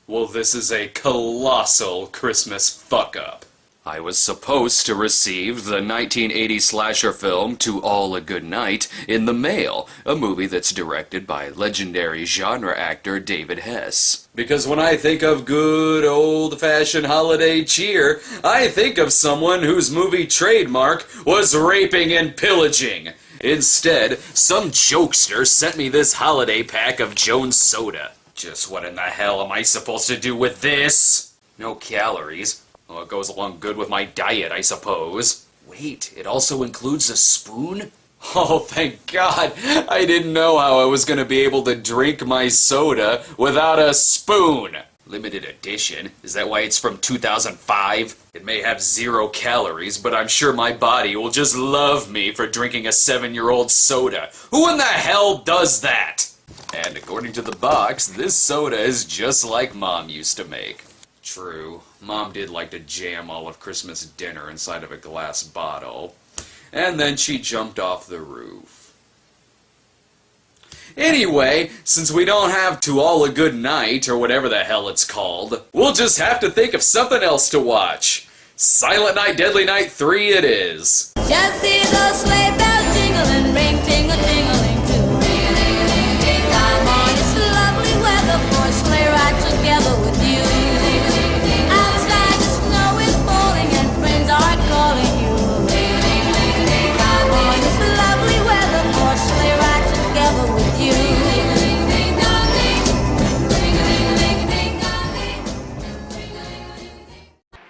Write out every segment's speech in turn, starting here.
Well, this is a colossal Christmas fuck-up. I was supposed to receive the 1980 slasher film To All a Good Night in the mail, a movie that's directed by legendary genre actor David Hess. Because when I think of good old-fashioned holiday cheer, I think of someone whose movie trademark was raping and pillaging. Instead, some jokester sent me this holiday pack of Jones Soda. Just what in the hell am I supposed to do with this? No calories. Well, it goes along good with my diet, I suppose. Wait, it also includes a spoon? Oh, thank God! I didn't know how I was going to be able to drink my soda without a spoon! Limited edition? Is that why it's from 2005? It may have 0 calories, but I'm sure my body will just love me for drinking a 7-year-old soda. Who in the hell does that? And according to the box, this soda is just like Mom used to make. True, Mom did like to jam all of Christmas dinner inside of a glass bottle. And then she jumped off the roof. Anyway, since we don't have To All a Good Night, or whatever the hell it's called, we'll just have to think of something else to watch. Silent Night, Deadly Night 3 it is. Just see those sleigh bells jingling, ring, tingle-tingling too. Come on, it's lovely weather for a sleigh ride together with you. Outside the snow is falling and friends are calling you. Come on, it's lovely weather for a sleigh ride together with you.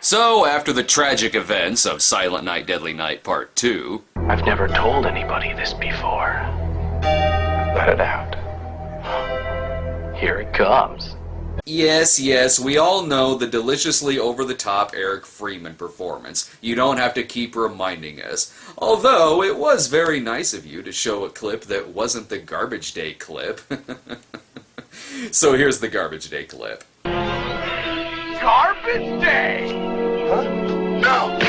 So, after the tragic events of Silent Night, Deadly Night Part 2... I've never told anybody this before. Let it out. Here it comes. Yes, we all know the deliciously over-the-top Eric Freeman performance. You don't have to keep reminding us. Although, it was very nice of you to show a clip that wasn't the Garbage Day clip. So here's the Garbage Day clip. Garbage Day! Huh? No!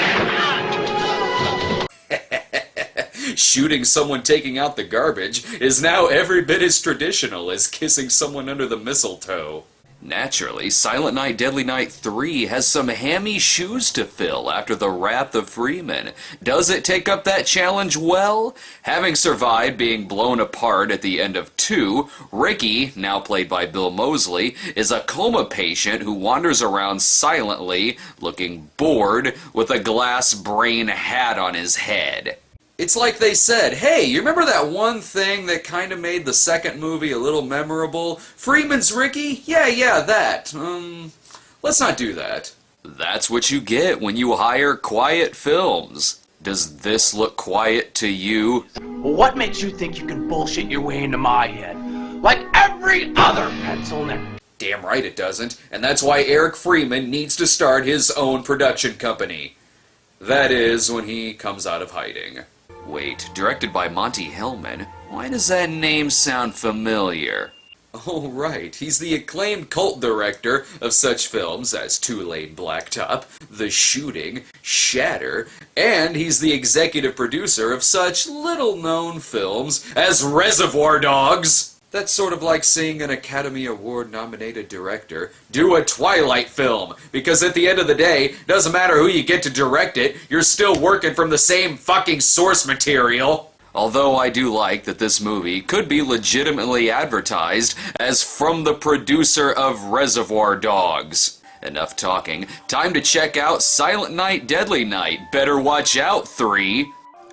Shooting someone taking out the garbage is now every bit as traditional as kissing someone under the mistletoe. Naturally, Silent Night, Deadly Night 3 has some hammy shoes to fill after the wrath of Freeman. Does it take up that challenge well? Having survived being blown apart at the end of 2, Ricky, now played by Bill Moseley, is a coma patient who wanders around silently, looking bored, with a glass brain hat on his head. It's like they said, hey, you remember that one thing that kind of made the second movie a little memorable? Freeman's Ricky? Yeah, that. Let's not do that. That's what you get when you hire Quiet Films. Does this look quiet to you? Well, what makes you think you can bullshit your way into my head? Like every other pencil neck. Damn right it doesn't, and that's why Eric Freeman needs to start his own production company. That is, when he comes out of hiding. Wait, directed by Monty Hellman? Why does that name sound familiar? Oh, right. He's the acclaimed cult director of such films as Two-Lane Blacktop, The Shooting, Shatter, and he's the executive producer of such little-known films as Reservoir Dogs. That's sort of like seeing an Academy Award-nominated director do a Twilight film, because at the end of the day, doesn't matter who you get to direct it, you're still working from the same fucking source material. Although I do like that this movie could be legitimately advertised as from the producer of Reservoir Dogs. Enough talking. Time to check out Silent Night, Deadly Night. Better watch out, 3.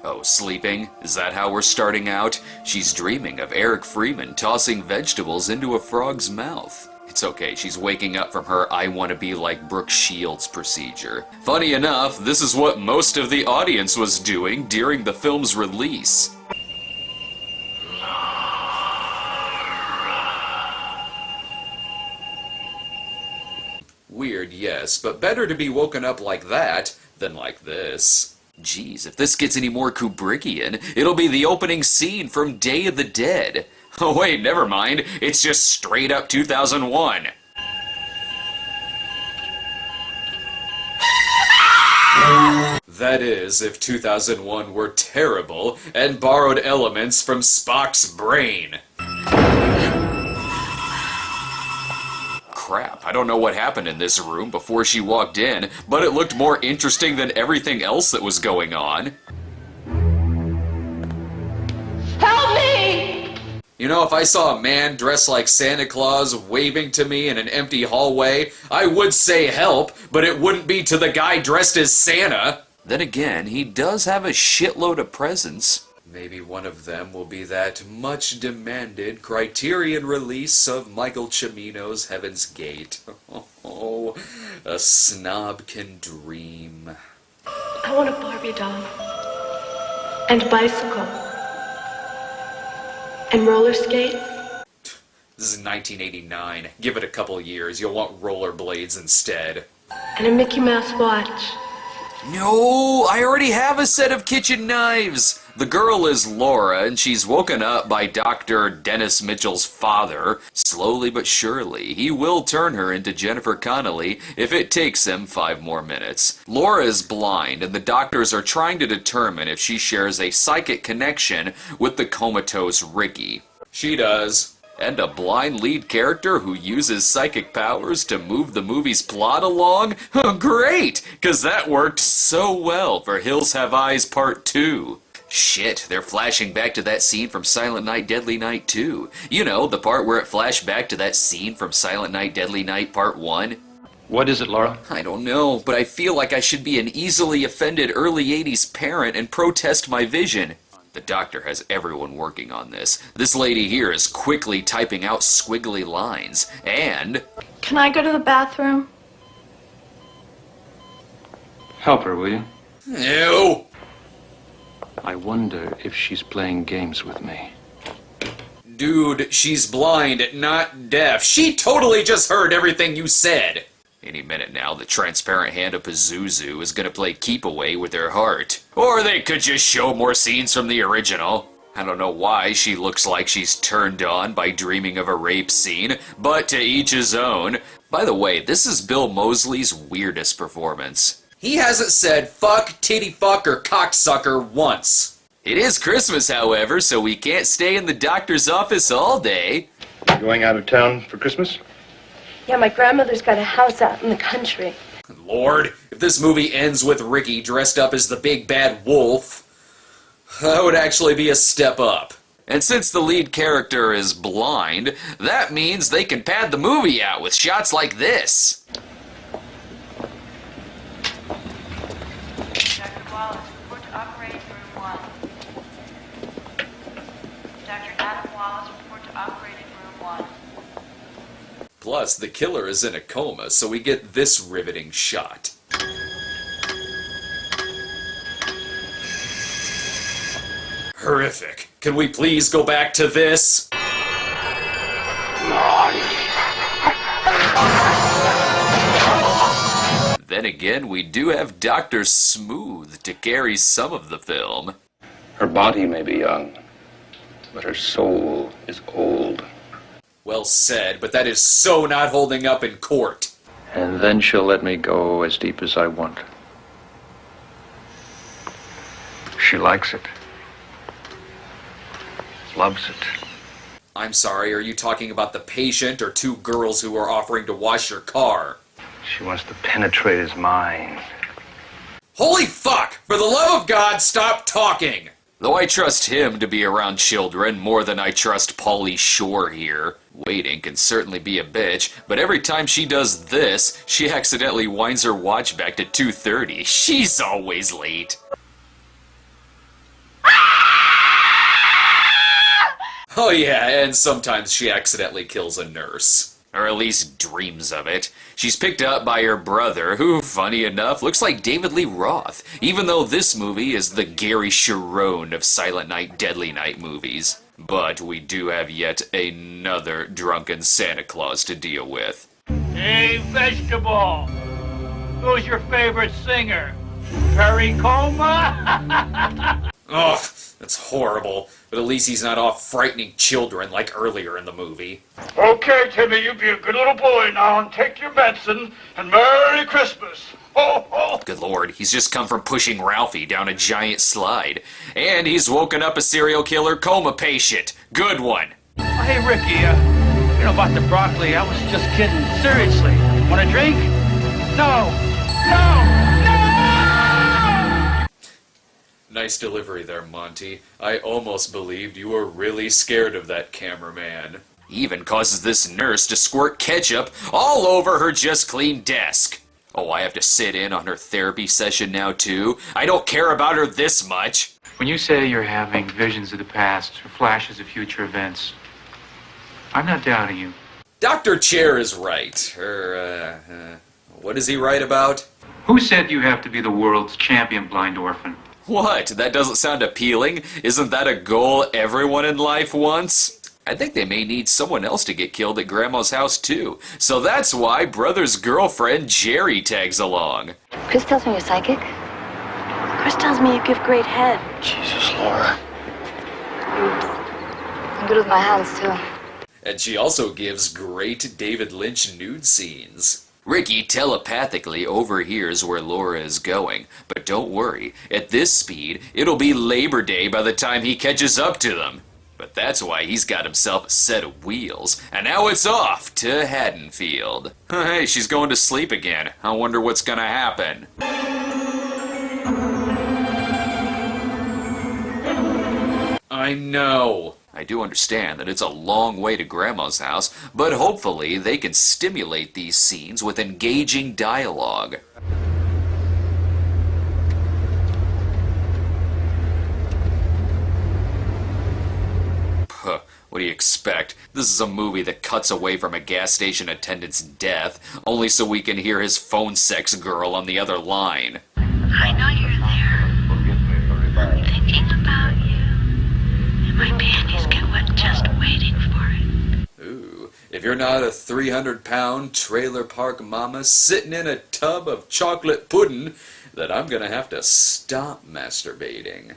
Oh, sleeping? Is that how we're starting out? She's dreaming of Eric Freeman tossing vegetables into a frog's mouth. It's okay, she's waking up from her I want to be like Brooke Shields procedure. Funny enough, this is what most of the audience was doing during the film's release. Weird, yes, but better to be woken up like that than like this. Geez, if this gets any more Kubrickian, it'll be the opening scene from Day of the Dead. Oh wait, never mind, it's just straight up 2001. That is, if 2001 were terrible and borrowed elements from Spock's brain. crap, I don't know what happened in this room before she walked in, but it looked more interesting than everything else that was going on. Help me! You know, if I saw a man dressed like Santa Claus waving to me in an empty hallway, I would say help, but it wouldn't be to the guy dressed as Santa. Then again, he does have a shitload of presents. Maybe one of them will be that much-demanded Criterion release of Michael Cimino's Heaven's Gate. Oh, a snob can dream. I want a Barbie doll. And a bicycle. And roller skates. This is 1989. Give it a couple years, you'll want rollerblades instead. And a Mickey Mouse watch. No, I already have a set of kitchen knives. The girl is Laura, and she's woken up by Dr. Dennis Mitchell's father. Slowly but surely, he will turn her into Jennifer Connelly if it takes him 5 more minutes. Laura is blind, and the doctors are trying to determine if she shares a psychic connection with the comatose Ricky. She does. And a blind lead character who uses psychic powers to move the movie's plot along? Oh, great! Because that worked so well for Hills Have Eyes Part 2. Shit, they're flashing back to that scene from Silent Night, Deadly Night 2. You know, the part where it flashed back to that scene from Silent Night, Deadly Night Part 1. What is it, Laura? I don't know, but I feel like I should be an easily offended early 80s parent and protest my vision. The doctor has everyone working on this. This lady here is quickly typing out squiggly lines, and... Can I go to the bathroom? Help her, will you? Ew! I wonder if she's playing games with me. Dude, she's blind, not deaf. She totally just heard everything you said. Any minute now, the transparent hand of Pazuzu is gonna play keep away with her heart. Or they could just show more scenes from the original. I don't know why she looks like she's turned on by dreaming of a rape scene, but to each his own. By the way, this is Bill Moseley's weirdest performance. He hasn't said fuck, titty fuck, or cocksucker once. It is Christmas, however, so we can't stay in the doctor's office all day. Going out of town for Christmas? Yeah, my grandmother's got a house out in the country. Lord, if this movie ends with Ricky dressed up as the big bad wolf, that would actually be a step up. And since the lead character is blind, that means they can pad the movie out with shots like this. Dr. Wallace, report to operating room 1. Dr. Adam Wallace, report to operating room 1. Plus, the killer is in a coma, so we get this riveting shot. Horrific. Can we please go back to this? Then again, we do have Dr. Smooth to carry some of the film. Her body may be young, but her soul is old. Well said, but that is so not holding up in court. And then she'll let me go as deep as I want. She likes it. Loves it. I'm sorry, are you talking about the patient or 2 girls who are offering to wash your car? She wants to penetrate his mind. Holy fuck! For the love of God, stop talking! Though I trust him to be around children more than I trust Pauly Shore here. Waiting can certainly be a bitch, but every time she does this, she accidentally winds her watch back to 2:30. She's always late. Oh yeah, and sometimes she accidentally kills a nurse. Or at least dreams of it. She's picked up by her brother, who, funny enough, looks like David Lee Roth, even though this movie is the Gary Cherone of Silent Night, Deadly Night movies. But we do have yet another drunken Santa Claus to deal with. Hey, Vegetable! Who's your favorite singer? Perry Como? Ugh, that's horrible. But at least he's not off frightening children like earlier in the movie. Okay, Timmy, you be a good little boy now and take your medicine, and Merry Christmas! Ho, ho! Good lord, he's just come from pushing Ralphie down a giant slide. And he's woken up a serial killer coma patient. Good one. Hey, Ricky, know about the broccoli. I was just kidding. Seriously. Want a drink? No. Nice delivery there, Monty. I almost believed you were really scared of that cameraman. He even causes this nurse to squirt ketchup all over her just-cleaned desk. Oh, I have to sit in on her therapy session now, too? I don't care about her this much. When you say you're having visions of the past or flashes of future events, I'm not doubting you. Dr. Chair is right. What is he right about? Who said you have to be the world's champion blind orphan? What? That doesn't sound appealing. Isn't that a goal everyone in life wants? I think they may need someone else to get killed at Grandma's house, too. So that's why Brother's girlfriend, Jerry, tags along. Chris tells me you're psychic. Chris tells me you give great head. Jesus, Laura. Oops. I'm good with my hands, too. And she also gives great David Lynch nude scenes. Ricky telepathically overhears where Laura is going, but don't worry, at this speed, it'll be Labor Day by the time he catches up to them. But that's why he's got himself a set of wheels, and now it's off to Haddonfield. Hey, she's going to sleep again. I wonder what's gonna happen. I know. I do understand that it's a long way to Grandma's house, but hopefully they can stimulate these scenes with engaging dialogue. Puh, what do you expect? This is a movie that cuts away from a gas station attendant's death, only so we can hear his phone sex girl on the other line. I know you're there. I'm thinking about you. And my panties get wet just waiting for it. Ooh, if you're not a 300-pound trailer park mama sitting in a tub of chocolate pudding, then I'm gonna have to stop masturbating.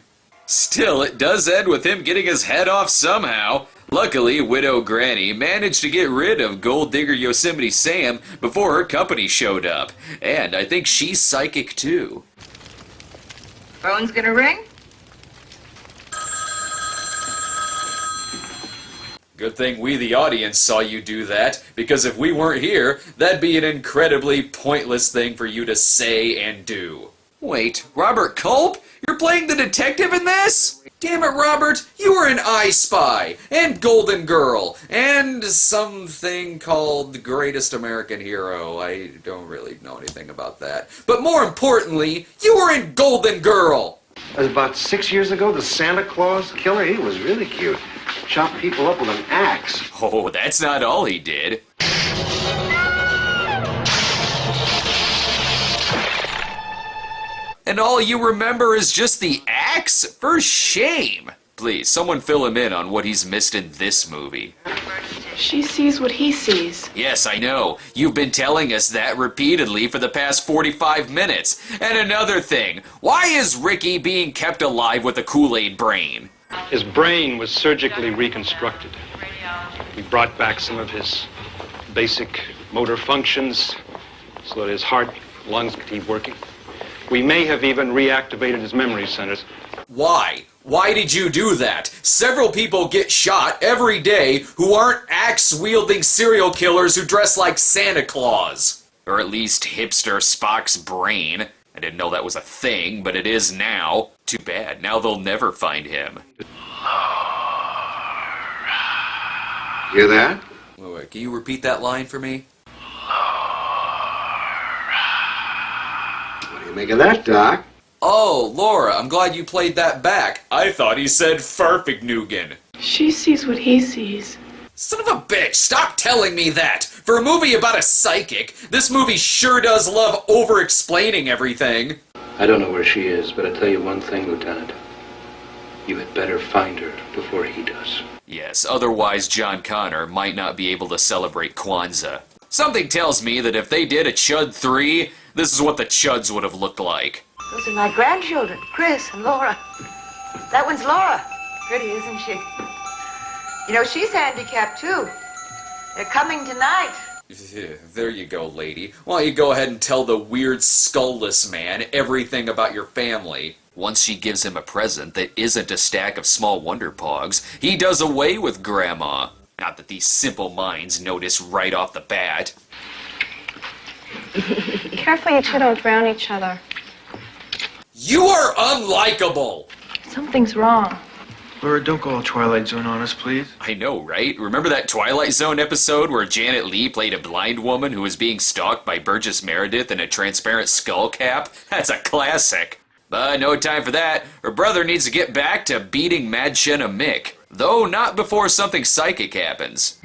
Still, it does end with him getting his head off somehow. Luckily, Widow Granny managed to get rid of Gold Digger Yosemite Sam before her company showed up. And I think she's psychic too. Phone's gonna ring? Good thing we, the audience, saw you do that, because if we weren't here, that'd be an incredibly pointless thing for you to say and do. Wait, Robert Culp? You're playing the detective in this? Damn it, Robert, you were in I Spy, and Golden Girl, and something called The Greatest American Hero. I don't really know anything about that. But more importantly, you were in Golden Girl! That was about 6 years ago, the Santa Claus killer. He was really cute. Chopped people up with an axe. Oh, that's not all he did. And all you remember is just the axe? For shame! Please, someone fill him in on what he's missed in this movie. She sees what he sees. Yes, I know. You've been telling us that repeatedly for the past 45 minutes. And another thing, why is Ricky being kept alive with a Kool-Aid brain? His brain was surgically reconstructed. We brought back some of his basic motor functions so that his heart, lungs could keep working. We may have even reactivated his memory centers. Why? Why did you do that? Several people get shot every day who aren't axe-wielding serial killers who dress like Santa Claus. Or at least hipster Spock's brain. I didn't know that was a thing, but it is now. Too bad. Now they'll never find him. Hear that? Wait, can you repeat that line for me? What do you make of that, Doc? Oh, Laura, I'm glad you played that back. I thought he said Farfignugan. She sees what he sees. Son of a bitch, stop telling me that! For a movie about a psychic, this movie sure does love over-explaining everything. I don't know where she is, but I tell you one thing, Lieutenant. You had better find her before he does. Yes, otherwise John Connor might not be able to celebrate Kwanzaa. Something tells me that if they did a Chud 3, this is what the Chuds would have looked like. Those are my grandchildren, Chris and Laura. That one's Laura. Pretty, isn't she? You know, she's handicapped, too. They're coming tonight. There you go, lady. Why don't you go ahead and tell the weird skullless man everything about your family? Once she gives him a present that isn't a stack of small Wonder Pogs, he does away with Grandma. Not that these simple minds notice right off the bat. Careful you two don't drown each other. You are unlikable! Something's wrong. Laura, don't go all Twilight Zone on us, please. I know, right? Remember that Twilight Zone episode where Janet Leigh played a blind woman who was being stalked by Burgess Meredith in a transparent skull cap? That's a classic. But no time for that. Her brother needs to get back to beating Mad Shenna Mick. Though not before something psychic happens.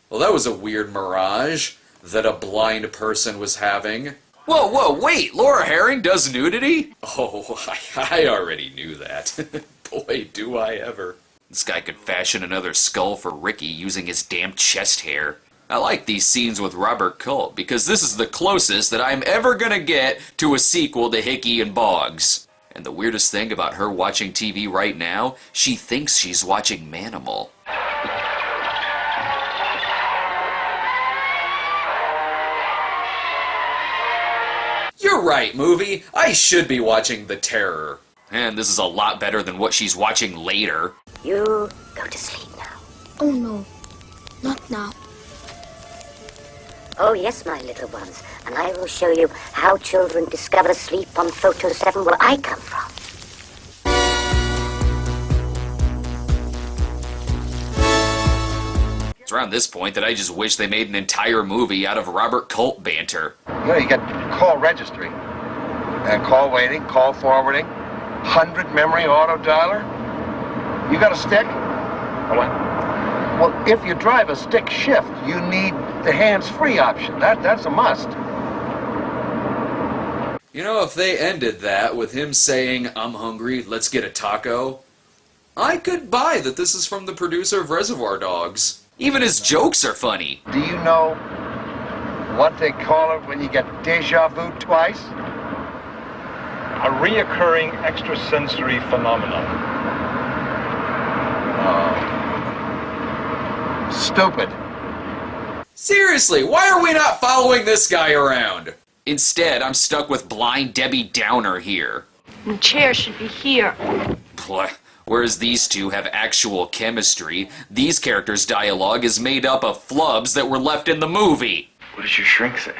Well, that was a weird mirage that a blind person was having. Whoa, wait! Laura Herring does nudity? Oh, I already knew that. Boy, do I ever. This guy could fashion another skull for Ricky using his damn chest hair. I like these scenes with Robert Culp because this is the closest that I'm ever gonna get to a sequel to Hickey and Boggs. And the weirdest thing about her watching TV right now, she thinks she's watching Manimal. You're right, movie. I should be watching The Terror. And this is a lot better than what she's watching later. You go to sleep now. Oh no, not now. Oh yes, my little ones, and I will show you how children discover sleep on Photo 7 where I come from. It's around this point that I just wish they made an entire movie out of Robert Culp banter. You got call registry, and call waiting, call forwarding, 100 memory auto dialer. You got a stick? What? Well, if you drive a stick shift, you need the hands-free option. That's a must. You know, if they ended that with him saying, "I'm hungry, let's get a taco," I could buy that this is from the producer of Reservoir Dogs. Even his jokes are funny. Do you know what they call it when you get deja vu twice? A reoccurring extrasensory phenomenon. Stupid. Seriously, why are we not following this guy around? Instead, I'm stuck with blind Debbie Downer here. The chair should be here. Blah. Whereas these two have actual chemistry, these characters' dialogue is made up of flubs that were left in the movie. What does your shrink say?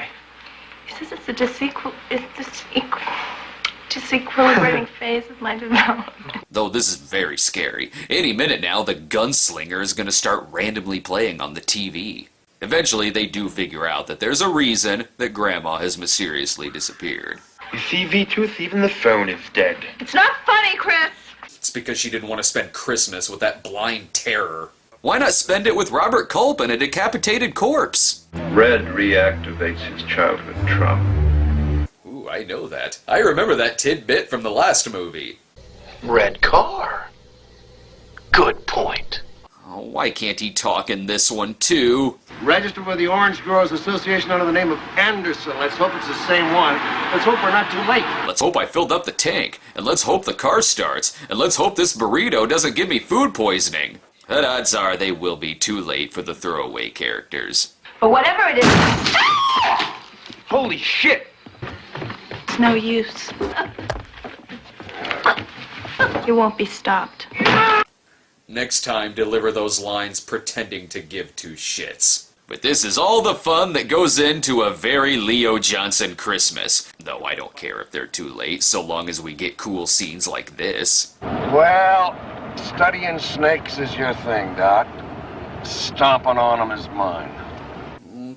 He says it's a disequilibrating phase of my development. Though this is very scary. Any minute now, the gunslinger is going to start randomly playing on the TV. Eventually, they do figure out that there's a reason that Grandma has mysteriously disappeared. You see, V-Tooth, even the phone is dead. It's not funny, Chris! It's because she didn't want to spend Christmas with that blind terror. Why not spend it with Robert Culp and a decapitated corpse? Red reactivates his childhood trauma. Ooh, I know that. I remember that tidbit from the last movie. Red car. Good point. Oh, why can't he talk in this one, too? Registered with the Orange Growers Association under the name of Anderson. Let's hope it's the same one. Let's hope we're not too late. Let's hope I filled up the tank. And let's hope the car starts. And let's hope this burrito doesn't give me food poisoning. But odds are they will be too late for the throwaway characters. But whatever it is... Holy shit! It's no use. You won't be stopped. Next time, deliver those lines pretending to give two shits. But this is all the fun that goes into a very Leo Johnson Christmas. Though I don't care if they're too late, so long as we get cool scenes like this. Well, studying snakes is your thing, Doc. Stomping on them is mine.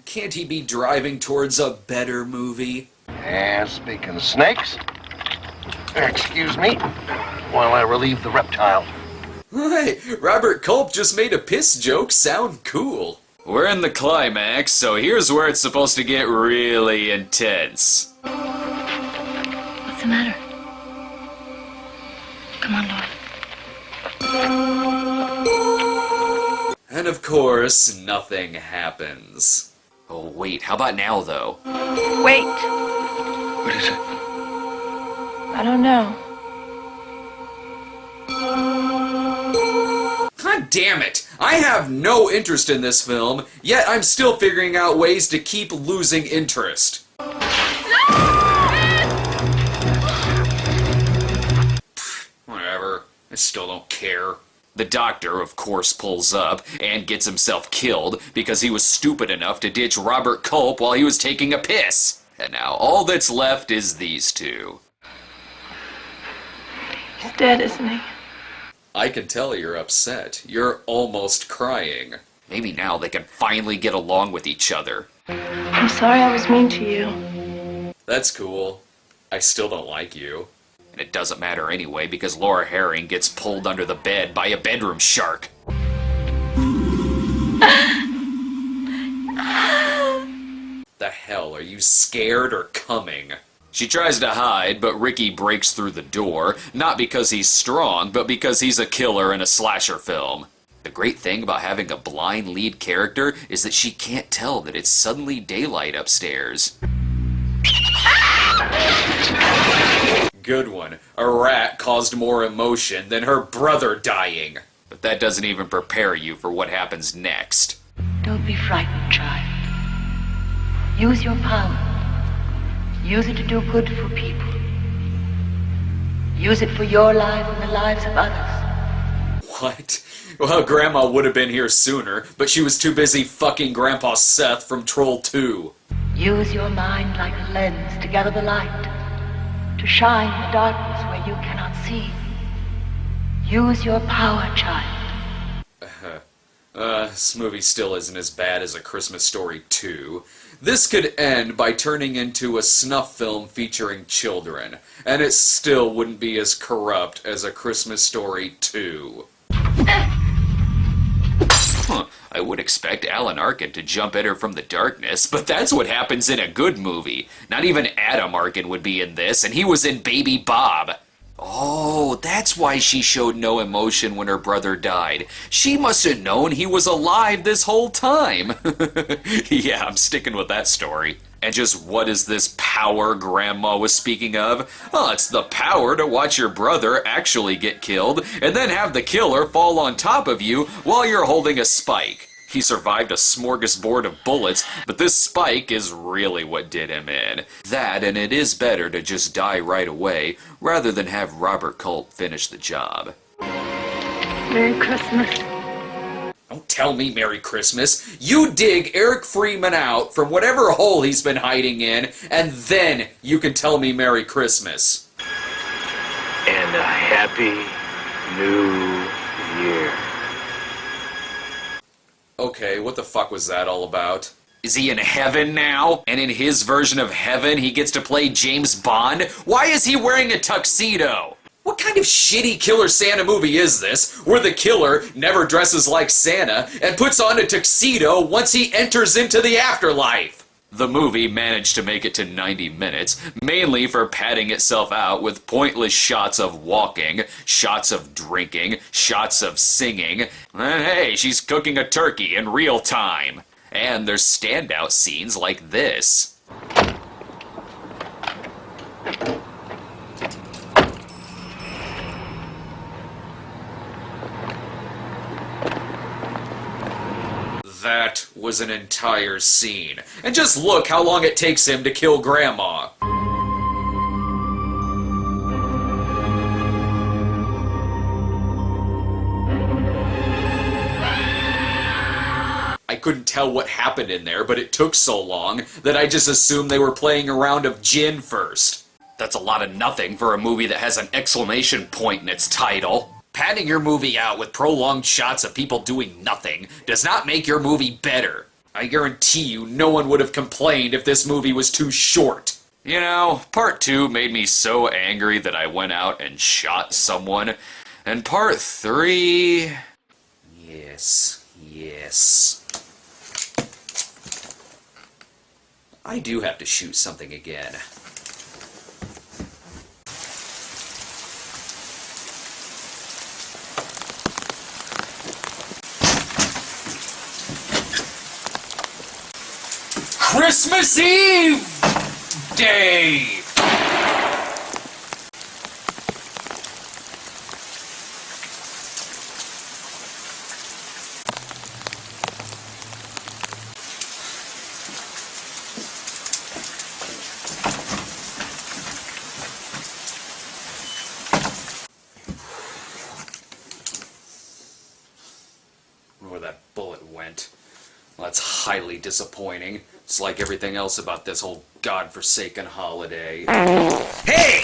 Can't he be driving towards a better movie? And speaking of snakes, excuse me, while I relieve the reptile. Hey, Robert Culp just made a piss joke sound cool. We're in the climax, so here's where it's supposed to get really intense. What's the matter? Come on, Laura. And of course, nothing happens. Oh, wait, how about now, though? Wait. What is it? I don't know. God damn it! I have no interest in this film, yet I'm still figuring out ways to keep losing interest. I still don't care. The doctor, of course, pulls up and gets himself killed because he was stupid enough to ditch Robert Culp while he was taking a piss. And now all that's left is these two. He's dead, isn't he? I can tell you're upset. You're almost crying. Maybe now they can finally get along with each other. I'm sorry I was mean to you. That's cool. I still don't like you. And it doesn't matter anyway because Laura Herring gets pulled under the bed by a bedroom shark. The hell, are you scared or coming? She tries to hide, but Ricky breaks through the door, not because he's strong, but because he's a killer in a slasher film. The great thing about having a blind lead character is that she can't tell that it's suddenly daylight upstairs. Good one. A rat caused more emotion than her brother dying. But that doesn't even prepare you for what happens next. Don't be frightened, child. Use your power. Use it to do good for people. Use it for your life and the lives of others. What? Well, Grandma would have been here sooner, but she was too busy fucking Grandpa Seth from Troll 2. Use your mind like a lens to gather the light, to shine the darkness where you cannot see. Use your power, child. This movie still isn't as bad as A Christmas Story 2. This could end by turning into a snuff film featuring children, and it still wouldn't be as corrupt as A Christmas Story 2. I would expect Alan Arkin to jump at her from the darkness, but that's what happens in a good movie. Not even Adam Arkin would be in this, and he was in Baby Bob. Oh, that's why she showed no emotion when her brother died. She must have known he was alive this whole time. Yeah, I'm sticking with that story. And just what is this power Grandma was speaking of? Oh, it's the power to watch your brother actually get killed, and then have the killer fall on top of you while you're holding a spike. He survived a smorgasbord of bullets, but this spike is really what did him in. That, and it is better to just die right away, rather than have Robert Culp finish the job. Merry Christmas. Don't tell me Merry Christmas. You dig Eric Freeman out from whatever hole he's been hiding in, and then you can tell me Merry Christmas. And a Happy New Year. Okay, what the fuck was that all about? Is he in heaven now? And in his version of heaven, he gets to play James Bond? Why is he wearing a tuxedo? What kind of shitty Killer Santa movie is this, where the killer never dresses like Santa and puts on a tuxedo once he enters into the afterlife? The movie managed to make it to 90 minutes, mainly for padding itself out with pointless shots of walking, shots of drinking, shots of singing, and hey, she's cooking a turkey in real time. And there's standout scenes like this. That was an entire scene. And just look how long it takes him to kill Grandma. I couldn't tell what happened in there, but it took so long that I just assumed they were playing a round of gin first. That's a lot of nothing for a movie that has an exclamation point in its title. Padding your movie out with prolonged shots of people doing nothing does not make your movie better. I guarantee you no one would have complained if this movie was too short. You know, part 2 made me so angry that I went out and shot someone. And part 3... Yes. I do have to shoot something again. Christmas Eve Day! where that bullet went. Well, that's highly disappointing. It's like everything else about this whole godforsaken holiday. Hey!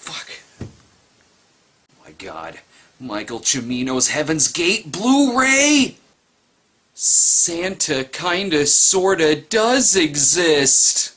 Fuck. My God. Michael Cimino's Heaven's Gate Blu-ray? Santa kinda sorta does exist.